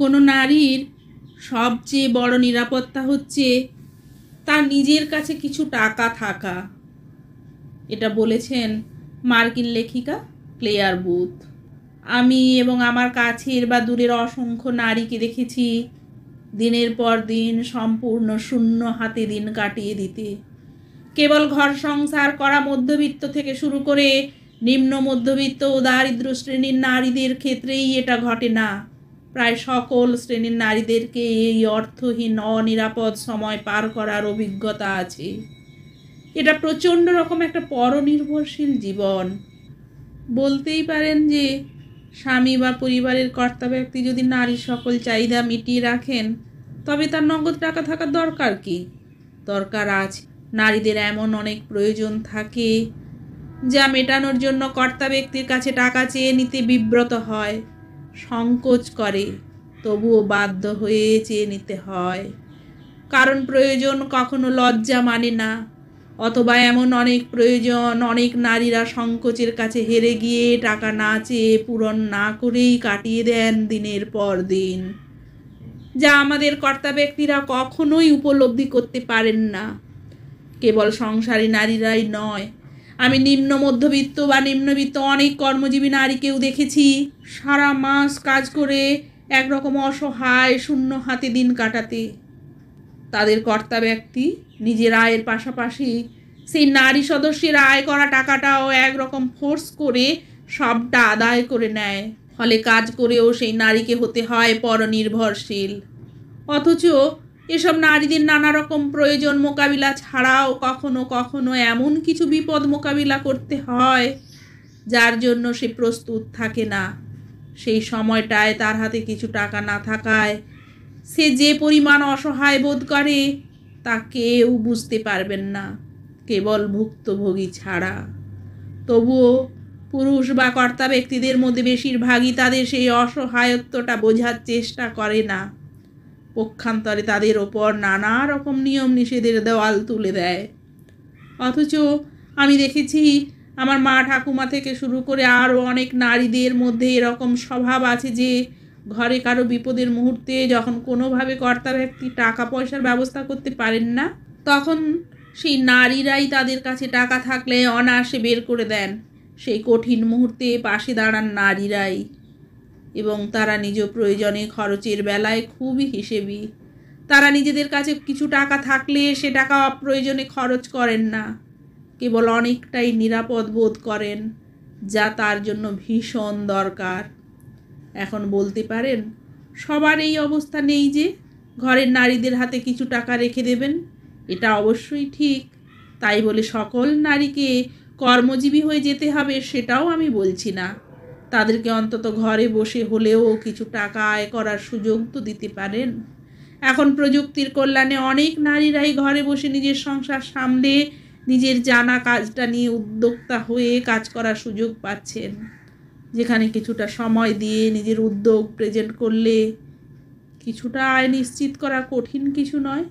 কোনো নারীর সবচেয়ে বড় নিরাপত্তা হচ্ছে তার নিজের কাছে কিছু টাকা থাকা। এটা বলেছেন মার্কিন লেখিকা ক্লেয়ার বুথ। আমি এবং আমার কাছের বা দূরের অসংখ্য নারীকে দেখেছি দিনের পর দিন সম্পূর্ণ শূন্য হাতে দিন কাটিয়ে দিতে। কেবল ঘর সংসার করা মধ্যবিত্ত থেকে শুরু করে নিম্ন মধ্যবিত্ত ও দারিদ্র শ্রেণীর নারীদের ক্ষেত্রেই এটা ঘটে না, প্রায় সকল শ্রেণীর নারীদেরকে এই অর্থহীন অনিরাপদ সময় পার করার অভিজ্ঞতা আছে। এটা প্রচণ্ড রকম একটা পরনির্ভরশীল জীবন। বলতেই পারেন যে স্বামী বা পরিবারের কর্তা ব্যক্তি যদি নারীর সকল চাহিদা মিটিয়ে রাখেন, তবে তার নগদ টাকা থাকার দরকার কি? দরকার আছে। নারীদের এমন অনেক প্রয়োজন থাকে যা মেটানোর জন্য কর্তা ব্যক্তির কাছে টাকা চেয়ে নিতে বিব্রত হয়, সংকোচ করে, তবুও বাধ্য হয়ে চেয়ে নিতে হয়। কারণ প্রয়োজন কখনো লজ্জা মানে না, অথবা এমন অনেক প্রয়োজন অনেক নারীরা সংকোচের কাছে হেরে গিয়ে টাকা না চেয়ে পূরণ না করেই কাটিয়ে দেন দিনের পর দিন, যা আমাদের কর্তা ব্যক্তিরা কখনোই উপলব্ধি করতে পারেন না। কেবল সংসারী নারীরাই নয়, আমি নিম্ন মধ্যবিত্ত বা নিম্নবিত্ত অনেক কর্মজীবী নারীকেও দেখেছি সারা মাস কাজ করে একরকম অসহায় শূন্য হাতে দিন কাটাতে। তাদের কর্তা ব্যক্তি নিজের আয়ের পাশাপাশি সেই নারী সদস্যের আয় করা টাকাটাও একরকম ফোর্স করে সবটা আদায় করে নেয়। ফলে কাজ করেও সেই নারীকে হতে হয় পরনির্ভরশীল। অথচ এসব নারীদের নানা রকম প্রয়োজন মোকাবিলা ছাড়াও কখনো কখনো এমন কিছু বিপদ মোকাবিলা করতে হয় যার জন্য সে প্রস্তুত থাকে না। সেই সময়টায় তার হাতে কিছু টাকা না থাকায় সে যে পরিমাণ অসহায় বোধ করে তা কেউ বুঝতে পারবেন না, কেবল ভুক্তভোগী ছাড়া। তবুও পুরুষ বা কর্তা ব্যক্তিদের মধ্যে বেশিরভাগই তাদের সেই অসহায়ত্বটা বোঝার চেষ্টা করে না। পক্ষান্তরে তাদের ওপর নানা রকম নিয়ম নিষেধের দেওয়াল তুলে দেয়। অথচ আমি দেখেছি আমার মা ঠাকুমা থেকে শুরু করে আরও অনেক নারীদের মধ্যে এরকম স্বভাব আছে যে ঘরে কারো বিপদের মুহূর্তে যখন কোনোভাবে কর্তা ব্যক্তি টাকা পয়সার ব্যবস্থা করতে পারেন না, তখন সেই নারীরাই তাদের কাছে টাকা থাকলে অনায়াসে বের করে দেন। সেই কঠিন মুহূর্তে পাশে দাঁড়ান নারীরাই, এবং তারা নিজ প্রয়োজনে খরচের বেলায় খুবই হিসেবি। তারা নিজেদের কাছে কিছু টাকা থাকলে সে টাকা অপ্রয়োজনে খরচ করেন না, কেবল অনেকটাই নিরাপদ বোধ করেন, যা তার জন্য ভীষণ দরকার। এখন বলতে পারেন সবার এই অবস্থা নেই যে ঘরের নারীদের হাতে কিছু টাকা রেখে দেবেন, এটা অবশ্যই ঠিক। তাই বলে সকল নারীকে কর্মজীবী হয়ে যেতে হবে সেটাও আমি বলছি না। তাদেরকে অন্তত ঘরে বসে হলেও কিছু টাকা আয় করার সুযোগ তো দিতে পারেন। এখন প্রযুক্তির কল্যাণে অনেক নারীরাই ঘরে বসে নিজের সংসার সামলে নিজের জানা কাজটা নিয়ে উদ্যোক্তা হয়ে কাজ করার সুযোগ পাচ্ছেন, যেখানে কিছুটা সময় দিয়ে নিজের উদ্যোগ প্রেজেন্ট করলে কিছুটা আয় নিশ্চিত করা কঠিন কিছু নয়।